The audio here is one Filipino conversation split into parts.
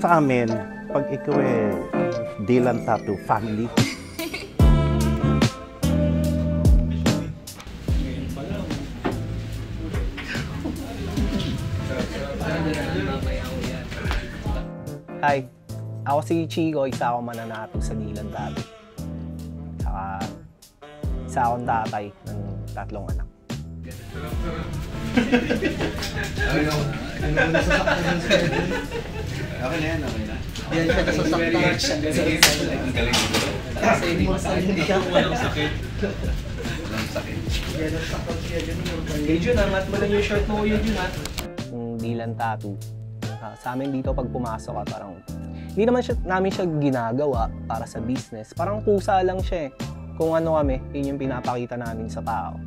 sa amin, pag ikaw Dylan Tattoo family. Hi, ako si Chico, isa akong mananato sa Dylan Tattoo. Saka isa akong tatay ng 3 anak. Okay na yan, okay na. Yan siya nasasaktan. Ang galing dito. Kasi hindi ka walang sakit. Walang sakit. Yan ang sakit siya dyan. Kay Jun, angat mo lang yung shirt mo yun, Jun, ha? Yung Dylan Tattoo. Sa amin dito pag pumasok ka, parang hindi naman namin siya ginagawa para sa business. Parang kusa lang siya eh. Kung ano kami, yun yung pinapakita namin sa tao.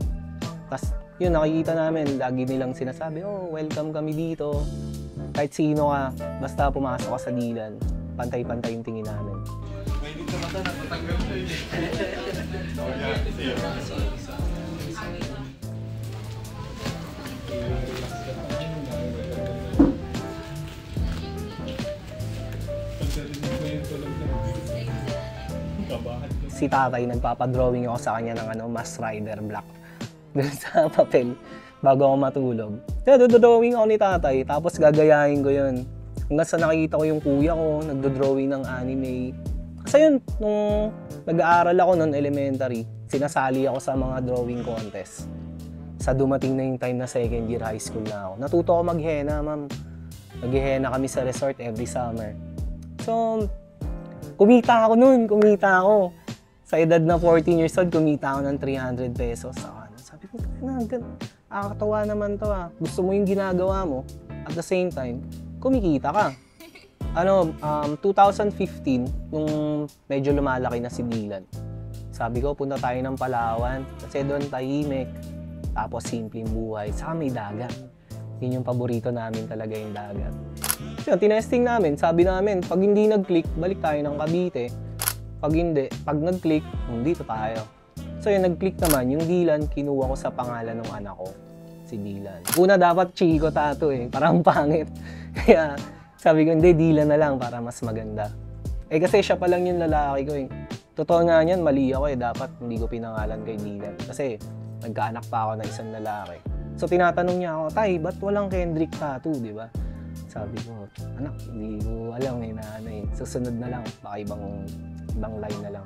Tapos yun, nakikita namin, lagi nilang sinasabi, oh, welcome kami dito. Kahit sino ka, basta pumasok ka sa Dylan, pantay-pantay yung tingin namin. May dito mata, napatanggal ko yun Si tatay, nagpapadrawing ako sa kanya ng Mask Rider Black. Doon sa papel, bago ako matulog. Kaya dodrawing ako ni tatay, tapos gagayahin ko yun. Hanggang sa nakikita ko yung kuya ko, nagdodrawing ng anime. Kasi yun, nung nag-aaral ako noon elementary, sinasali ako sa mga drawing contest. Sa dumating na yung time na second year high school na ako. Natuto ako mag-henna, ma'am. Nag-henna kami sa resort every summer. So, kumita ako noon, kumita ako. Sa edad na 14 years old, kumita ako ng 300 pesos. Sabi ko, nakakatawa naman to ah. Gusto mo yung ginagawa mo, at the same time, kumikita ka. 2015, nung medyo lumalaki na si Dylan, sabi ko, punta tayo ng Palawan. Kasi doon tahimik, tapos simpleng buhay, saka may dagat. Yun yung paborito namin talaga, yung dagat. So, tinesting namin, sabi namin, pag hindi nag-click, balik tayo ng Cavite. Pag hindi, pag nag-click, dito tayo. So yung nag-click naman, yung Dylan, kinuha ko sa pangalan ng anak ko, si Dylan. Una dapat Chico Tattoo parang pangit. Kaya sabi ko, hindi, Dylan na lang para mas maganda. Kasi siya pa lang yung lalaki ko Totoo nga niyan, mali ako dapat hindi ko pinangalan kay Dylan. Kasi nagkaanak pa ako na isang lalaki. So tinatanong niya ako, Tay, ba't walang Kendrick Tattoo, di ba? Sabi ko, anak, hindi ko alam susunod na lang, baka ibang line na lang.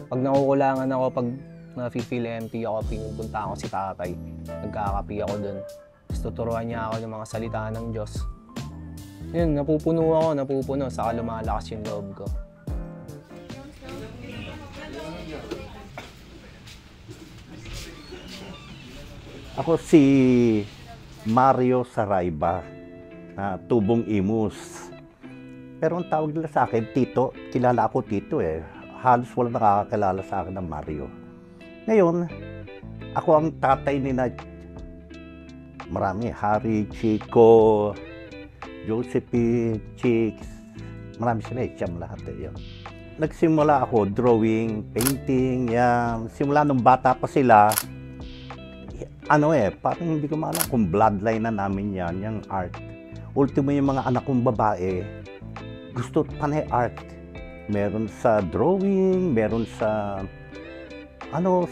Pag nakukulangan ako, pag na-feel empty ako, pinupunta ako si tatay. Nagkakapi ako dun. Tapos tuturuan niya ako ng mga salita ng Diyos. Yun, napupuno. Saka lumalakas yung loob ko. Ako si Mario Saraiva, na Tubong Imus. Pero ang tawag nila sa akin, Tito. Kilala ako Tito Halos walang nakakakilala sa akin ng Mario. Ngayon, ako ang tatay ni marami. Harry, Chico, Josephine, Chicks. Marami sila siyam lahat yun. Nagsimula ako drawing, painting, yan. Simula nung bata pa sila, parang hindi ko maalam kung bloodline na namin yan, yung art. Ultimo yung mga anak kong babae, gusto panay art. Meron sa drawing, meron sa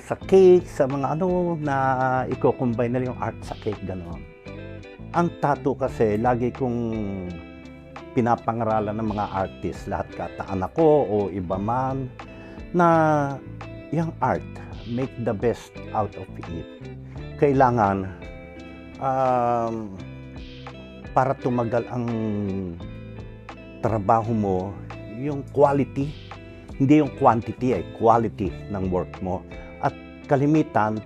sa cake, sa mga na i-combine nila yung art sa cake, gano'n. Ang tattoo kasi, lagi kong pinapangaralan ng mga artist, lahat kata anak ko o iba man, na yung art, make the best out of it. Kailangan, para tumagal ang trabaho mo, yung quality, hindi yung quantity, quality ng work mo. At kalimitan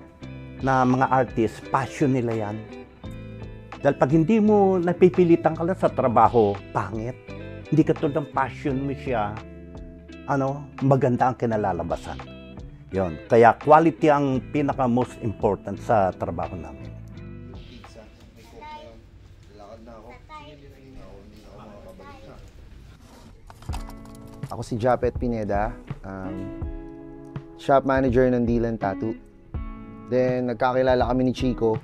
na mga artist, passion nila yan. Dahil pag hindi mo napipilitan ka lang sa trabaho, pangit. Hindi ka tulad ng passion mo siya, maganda ang kinalalabasan. Yon. Kaya quality ang pinaka most important sa trabaho namin. Ako si Japet Pineda, shop manager ng Dylan Tattoo. Then nagkakilala kami ni Chico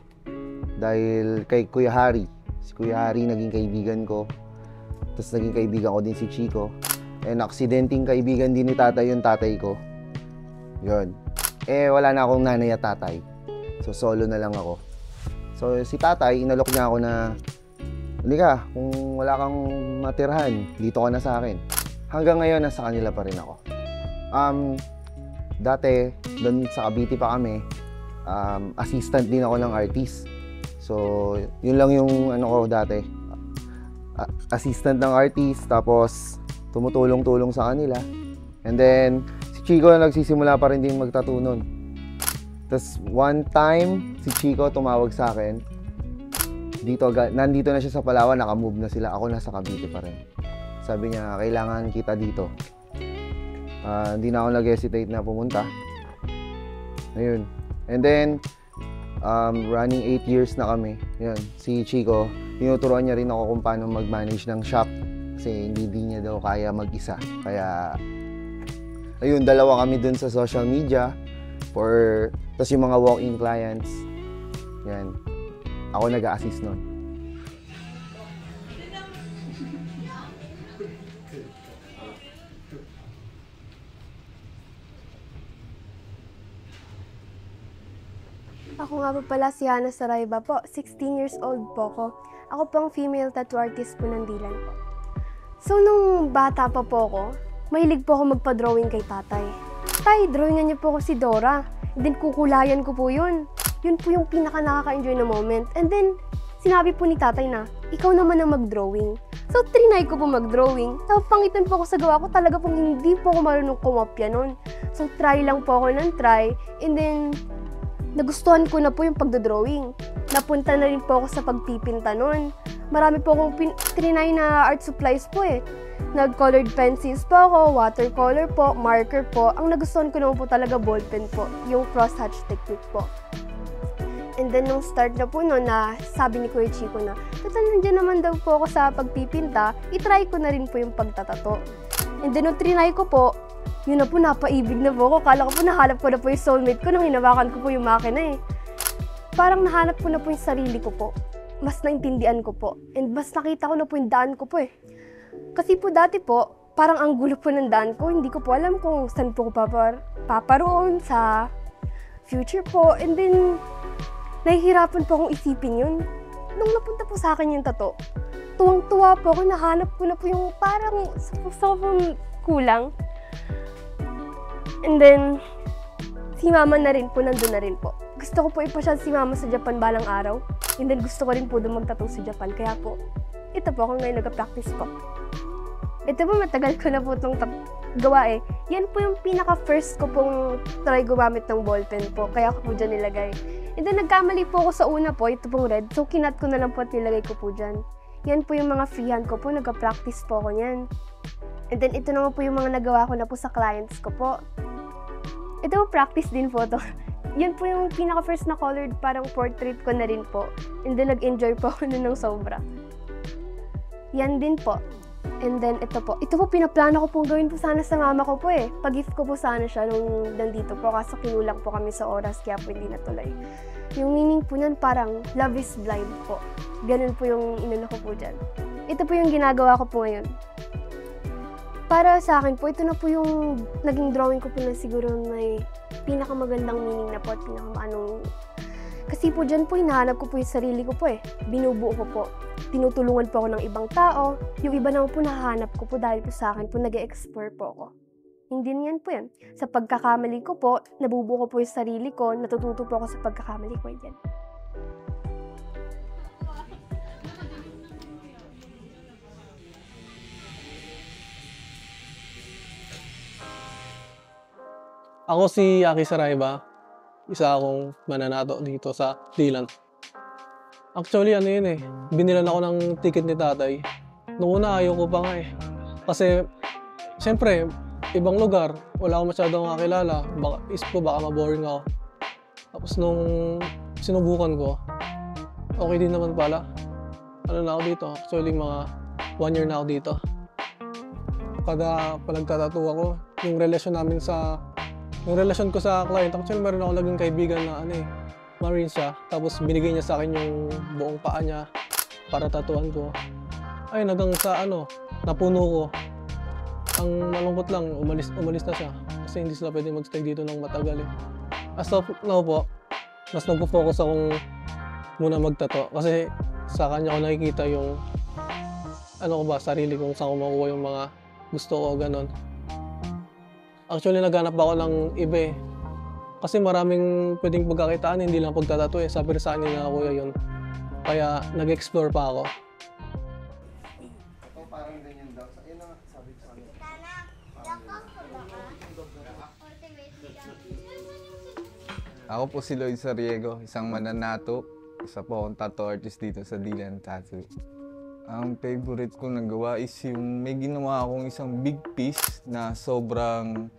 dahil kay Kuya Harry. Si Kuya Harry naging kaibigan ko. Tapos naging kaibigan ko din si Chico. And aksidenteng kaibigan din ni tatay yung tatay ko. Yun. Wala na akong nanay at tatay. So, solo na lang ako. So, si tatay, inalok niya ako na, halika, kung wala kang matirahan, dito ka na sa akin. Hanggang ngayon, nasa kanila pa rin ako. Dati, doon sa Cavite pa kami, assistant din ako ng artist. So, yun lang yung ano ko dati. Assistant ng artist, tapos tumutulong-tulong sa kanila. And then, si Chico nagsisimula pa rin din mag-tattoo nun. Tapos, one time, si Chico tumawag sa akin. Nandito na siya sa Palawan, naka-move na sila. Ako nasa Cavite pa rin. Sabi niya, kailangan kita dito. Hindi na ako nag-hesitate na pumunta. Ayun. And then, running 8 years na kami. Yan. Si Chico, tinuturuan niya rin ako kung paano mag-manage ng shop. Kasi hindi niya daw kaya mag-isa. Kaya, ayun, dalawa kami dun sa social media. Tapos yung mga walk-in clients. Yan. Ako nag-a-assist nun. Ako nga po pala si Hannah Saraiva po. 16 years old po ako. Ako po ang female tattoo artist po ng Dylan po. So, nung bata pa po ako, mahilig po ako magpa-drawing kay tatay. Tay, drawingan niyo po ako si Dora. And then, kukulayan ko po yun. Yun po yung pinaka nakaka-enjoy na moment. And then, sinabi po ni tatay na, ikaw naman ang mag-drawing. So, trinay ko po mag-drawing. Tapos, pangitan po ako sa gawa ko. Talaga pong hindi po ako marunong kumopya nun. So, try lang po ako ng try. And then, nagustuhan ko na po yung pagdodrawing. Napunta na rin po ako sa pagpipinta nun. Marami po akong trinay na art supplies po eh. Nag-colored pencils po ako, watercolor po, marker po. Ang nagustuhan ko naman po talaga ballpen po, yung crosshatch technique po. And then nung start na po nun na sabi ni Kuya Chico na, nandiyan naman daw po ako sa pagpipinta, itry ko na rin po yung pagtatato. And then nung trinay ko po, yun na po, napaibig na po ako. Kala ko po nahanap ko na po yung soulmate ko nung hinawakan ko po yung makina eh. Parang nahanap ko na po yung sarili ko po. Mas naintindihan ko po. And mas nakita ko na po yung daan ko po eh. Kasi po dati po, parang ang gulo po ng daan ko. Hindi ko po alam kung saan po ko paparoon sa future po. And then, nahihirapan po akong isipin yun. Nung napunta po sa akin yung tato, tuwang-tuwa po ako, nahanap ko na po yung parang sobrang kulang. And then, si mama na rin po, nandun na rin po. Gusto ko po ipasyal si mama sa Japan balang araw. And then, gusto ko rin po doon magtattoo sa Japan. Kaya po, ito po ako ngayon nag-practice po. Ito po, matagal ko na po itong gawa eh. Yan po yung pinaka-first ko pong try gumamit ng ballpen po. Kaya ko po dyan nilagay. And then, nagkamali po ako sa una po, ito pong red. So, kinat ko na lang po at nilagay ko po dyan. Yan po yung mga freehand ko po, nag-practice po ako niyan. And then, ito naman po yung mga nagawa ko na po sa clients ko po. Ito po, practice din po to. Yan po yung pinaka-first na colored, parang portrait ko na rin po. And then, nag-enjoy po ako nun ng sobra. Yan din po. And then, ito po, pinaplano ko pong gawin po sana sa mama ko po eh. Pag-gift ko po sana siya nung nandito po, kaso kinulang po kami sa oras, kaya po hindi natuloy. Yung meaning po niyan, parang love is blind po. Ganun po yung inano ko po dyan. Ito po yung ginagawa ko po ngayon. Para sa akin po, ito na po yung naging drawing ko po na siguro may pinakamagandang meaning na po at pinakamanong. Kasi po dyan po, hinahanap ko po yung sarili ko po eh. Binubuo ko po. Tinutulungan po ako ng ibang tao. Yung iba naman po nahanap ko po dahil po sa akin po nag-e-explore po ako. Hindi niyan po yan. Sa pagkakamali ko po, nabubuo ko po yung sarili ko, natututo po ako sa pagkakamali ko yan. Ako si Aki Saraiva, isa akong mananato dito sa Dylan. Actually, ano yun eh, binilan ako ng ticket ni tatay. Noong una, ayaw ko pa nga eh. Kasi, siyempre, ibang lugar, wala akong masyadong kakilala. Baka maboring ako. Tapos nung sinubukan ko, okay din naman pala. Ano na ako dito? Actually, mga 1 year na ako dito. Kada nagtatattoo ako, yung relasyon ko sa client, actually meron ako naging kaibigan na Marine siya. Tapos binigay niya sa akin yung buong paa niya para tatuan ko. Ayun, hanggang sa napuno ko. Ang malungkot lang, umalis na siya. Kasi hindi sila pwede magstay dito ng matagal eh. As of now po, mas nagpo-focus akong muna magtato. Kasi sa kanya ko nakikita yung sarili kong saan ko makuha yung mga gusto ko, ganon. Actually, naghanap ako ng iba eh. Kasi maraming pwedeng pagkakitaan, hindi lang pagtatato eh. Sabi sa akin na kuya yun. Kaya nag-explore pa ako. Ito parang ganyan daw. Yun ang sabi ko sa amin. Ako po si Lloyd Sariego, isang mananato. Isa po akong tattoo artist dito sa Dylan Tattoo. Ang favorite ko na gawa is yung may ginawa akong isang big piece na sobrang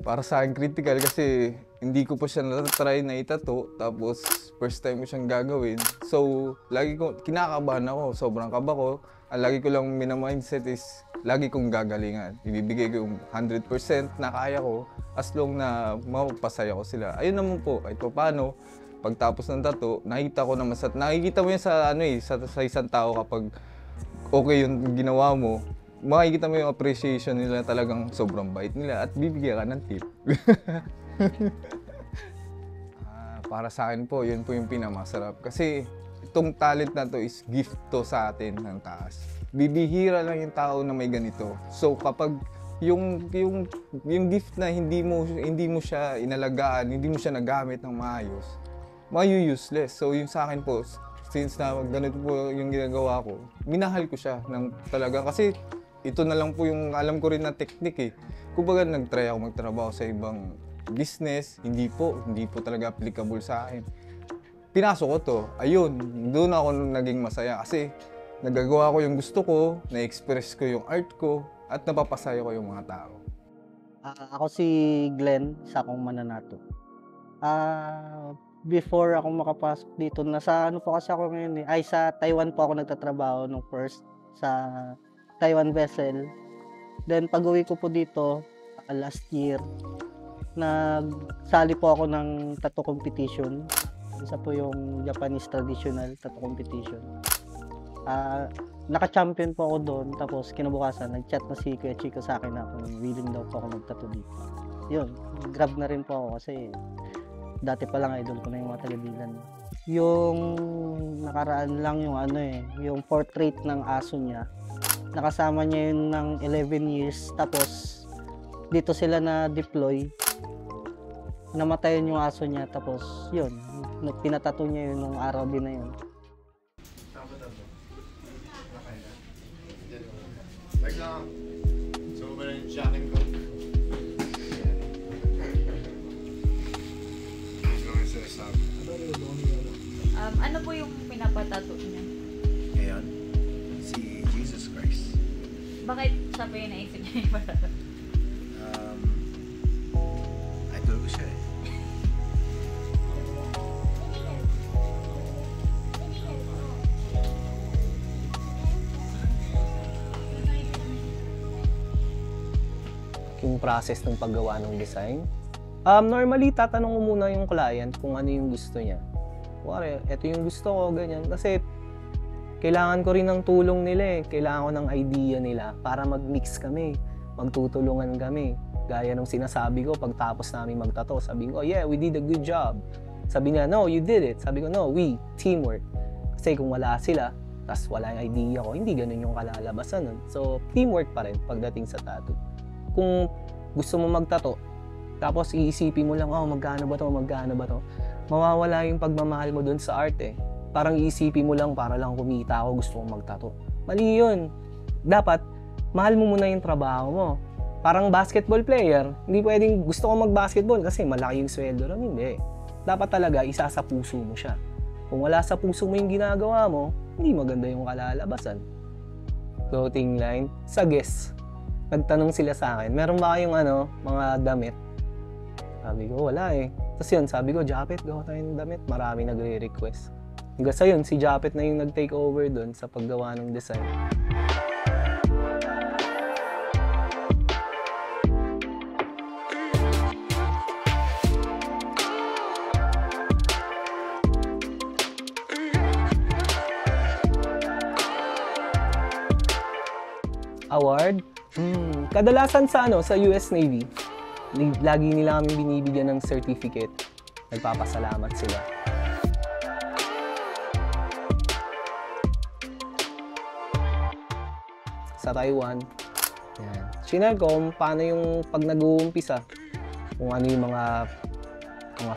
para sa akin critical kasi hindi ko pa siya na-try na itato. Tapos first time ko siyang gagawin. So lagi ko, kinakabahan ako, sobrang kaba ko. Ang lagi ko lang mina-mindset is lagi kong gagalingan. Ibibigay ko yung 100% na kaya ko as long na mapapasaya ko sila. Ayun naman po, kahit paano, pagtapos ng tattoo, nakita ko naman nakikita mo yan sa sa isang tao kapag okay yung ginawa mo, makikita mo yung appreciation nila, talagang sobrang bait nila at bibigyan ka ng tip. Para sa akin po, yun po yung pinamasarap. Kasi itong talent na to is gift to sa atin ng taas. Bibihira lang yung tao na may ganito. So kapag yung gift na hindi mo siya inalagaan, hindi mo siya nagamit ng maayos, useless. So yung sa akin po, since na ganito po yung ginagawa ko, minahal ko siya ng talaga. Kasi ito na lang po yung alam ko rin na technique eh. Kumbaga nag-try ako magtrabaho sa ibang business, hindi po talaga applicable sa akin. Pinasok ko to, ayun, doon ako naging masaya kasi nagagawa ko yung gusto ko, na-express ko yung art ko, at napapasaya ko yung mga tao. Ako si Glenn, isa akong mananato. Before ako makapasok dito, nasa po kasi ako ngayon eh. Sa Taiwan po ako nagtatrabaho nung first sa Taiwan vessel. Then pag-uwi ko po dito last year, nagsali po ako ng tattoo competition. Isa po yung Japanese traditional tattoo competition. Naka-champion po ako doon, tapos kinabukasan nag-chat na si Kuya Chico sa akin na kung willing daw po ako mag-tattoo dito. Yun, grab na rin po ako kasi dati pa lang idol ko na yung mga taga-Dylan. Yung nakaraan lang yung yung portrait ng aso niya. Nakasama niya yun ng 11 years, tapos dito sila na-deploy. Namatayan yung aso niya, tapos yun, pinatato niya yun nung araw din na yun. So ba yung shocking ko? Ano po yung pinapatato niya? Ngayon, si Jesus Christ. Bakit siya pa yung naisip niya yung patato? Idol ko siya eh. Yung process ng paggawa ng design. Normally, tatanong ko muna yung client kung ano yung gusto niya. Kuwari, ito yung gusto ko, ganyan. Kasi kailangan ko rin ng tulong nila eh. Kailangan ko ng idea nila para mag-mix kami, magtutulungan kami. Gaya nung sinasabi ko, pagtapos namin magtato, sabi ko, yeah, we did a good job. Sabi niya, no, you did it. Sabi ko, no, we, teamwork. Kasi kung wala sila, tas wala yung idea ko, hindi ganun yung kalalabasan nun. So, teamwork pa rin pagdating sa tattoo. Kung gusto mo magtato, tapos iisipin mo lang, magkano ba to, mawawala yung pagmamahal mo dun sa art eh. Parang iisipin mo lang para lang kumita ako, gusto kong magtato. Mali yun. Dapat, mahal mo muna yung trabaho mo. Parang basketball player, hindi pwedeng gusto kong mag-basketball kasi malaki yung sweldo ron, hindi. Dapat talaga, isa sa puso mo siya. Kung wala sa puso mo yung ginagawa mo, hindi maganda yung kalalabasan. Clothing line, sa guest. Nagtanong sila sa akin, meron ba kayong mga damit? Sabi ko, wala eh. Tapos yun, sabi ko, Japet, gawa tayo ng damit. Marami nagre-request. Hanggang sa yun, si Japet na yung nag-take over doon sa paggawa ng design. Award? Kadalasan sa US Navy, lagi nila kami binibigyan ng certificate. Nagpapasalamat sila. Sa Taiwan, yan. Shinare ko kung paano yung pag nag-uumpisa. Kung ano yung mga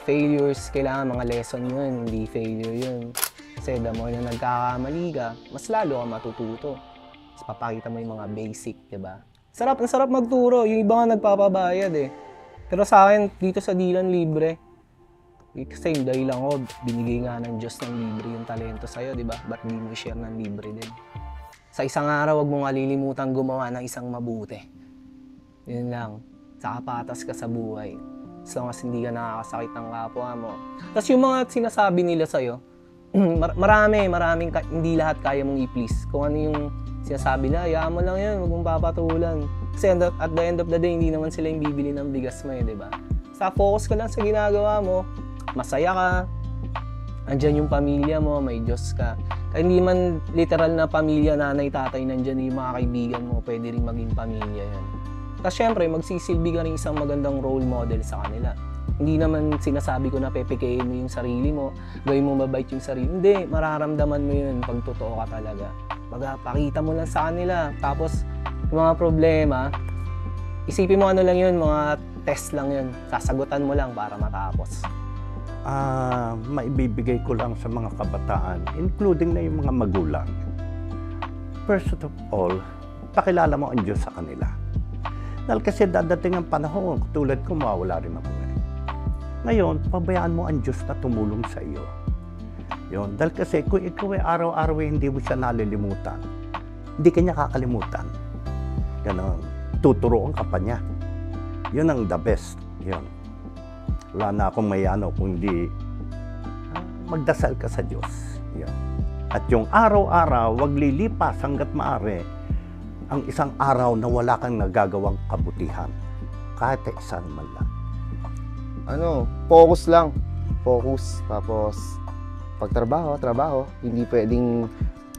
failures, kailangan mga lesson yun, hindi failure yun. Kasi the more na nagkakamali ka, mas lalo ka matututo. Tapos papakita mo yung mga basic, diba? Sarap, ang sarap magturo. Yung iba nga nagpapabayad eh. Pero sa akin, dito sa Dilan, libre. Kasi yung dahilan ko, binigay nga ng Diyos ng libre yung talento sa'yo, diba? Ba't hindi mo share ng libre din? Sa isang araw, huwag mong kalilimutan gumawa ng isang mabuti. Yun lang. Saka patas ka sa buhay. As long as hindi ka nakakasakit ng kapwa mo. Tapos yung mga sinasabi nila sa'yo, maraming hindi lahat kaya mong i-please. Kung ano yung sinasabi na, hayaan mo lang yun, huwag mong papatulan. Kasi at the end of the day, hindi naman sila yung bibili ng bigas mo, di ba? Sa focus ka lang sa ginagawa mo, masaya ka, andyan yung pamilya mo, may Diyos ka. Kaya hindi man literal na pamilya, nanay, tatay, nandyan yung mga kaibigan mo, pwede rin maging pamilya yan. Tapos syempre, magsisilbi ka rin isang magandang role model sa kanila. Hindi naman sinasabi ko na pepekain mo yung sarili mo, gawin mo mabait yung sarili. Hindi, mararamdaman mo yun pag totoo ka talaga. Pakita mo lang sa kanila. Tapos, yung mga problema, isipin mo ano lang yun, mga test lang yun. Sasagutan mo lang para matapos. Maibibigay ko lang sa mga kabataan, including na yung mga magulang. First of all, pakilala mo ang Diyos sa kanila. Dahil kasi dadating ang panahon, tulad ko, mawawala rin ako. Ngayon, pabayaan mo ang Diyos na tumulong sa iyo. Yun. Dahil kasi kung ikaw ay araw-araw hindi mo siya nalilimutan, hindi ka niya kakalimutan. Ganon. Tuturuan ka pa niya. Yun ang the best. Yun. Wala na akong may kung hindi magdasal ka sa Diyos. Yun. At yung araw-araw, wag lilipas hanggat maaari ang isang araw na wala kang nagagawang kabutihan. Kahit isang man lang. Focus lang. Focus. Tapos, trabaho. Hindi pwedeng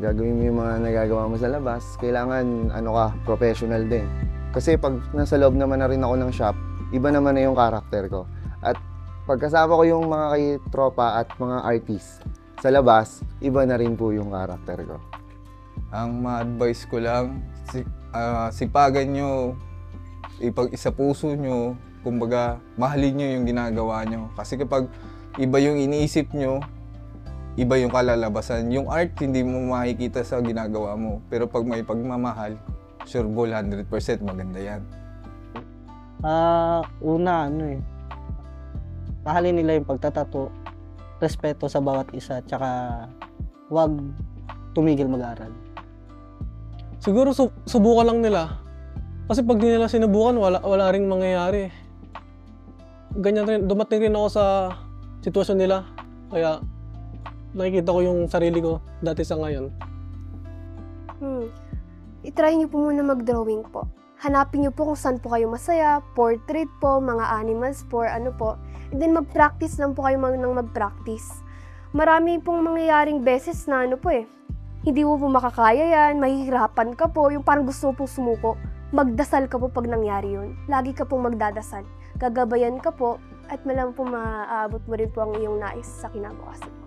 gagawin mo yung mga nagagawa mo sa labas. Kailangan, professional din. Kasi pag nasa loob naman na rin ako ng shop, iba naman na yung karakter ko. At pagkasama ko yung mga tropa at mga artist sa labas, iba na rin po yung karakter ko. Ang ma-advise ko lang, sipagan nyo, isa puso nyo, kumbaga, mahalin nyo yung ginagawa nyo. Kasi kapag iba yung iniisip nyo, iba yung kalalabasan. Yung art, hindi mo makikita sa ginagawa mo. Pero pag may pagmamahal, sure ball, 100% maganda yan. Mahalin nila yung pagtatato, respeto sa bawat isa, tsaka huwag tumigil mag-aral. Siguro subukan lang nila. Kasi pag di nila sinubukan, wala ring mangyayari. Ganyan rin, dumating rin ako sa sitwasyon nila. Kaya nakikita ko yung sarili ko dati sa ngayon. I-try niyo po muna mag-drawing po. Hanapin niyo po kung saan po kayo masaya, portrait po, mga animals po, ano po. And then mag-practice lang po kayo ng mag-practice. Marami pong mangyayaring beses na hindi mo po makakaya yan, mahihirapan ka po, yung parang gusto mo pong sumuko. Magdasal ka po pag nangyari yun. Lagi ka pong magdadasal. Gagabayan ka po at malam po maaabot mo rin po ang iyong nais sa kinabukasan po.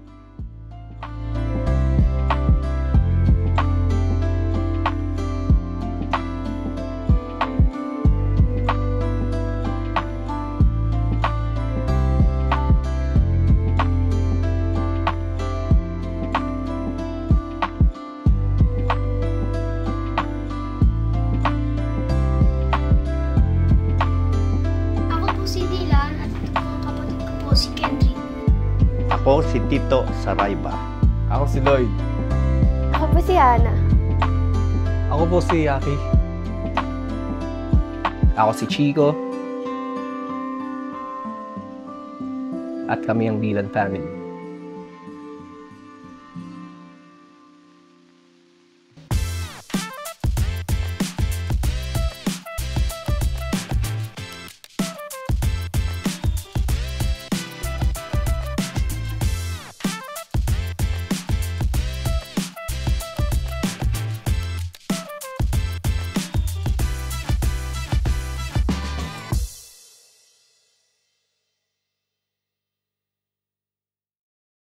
Ako si Tito Saraiva. Ako si Lloyd. Ako po si Ana. Ako po si Yaki. Ako si Chico. At kami ang Dilan Family.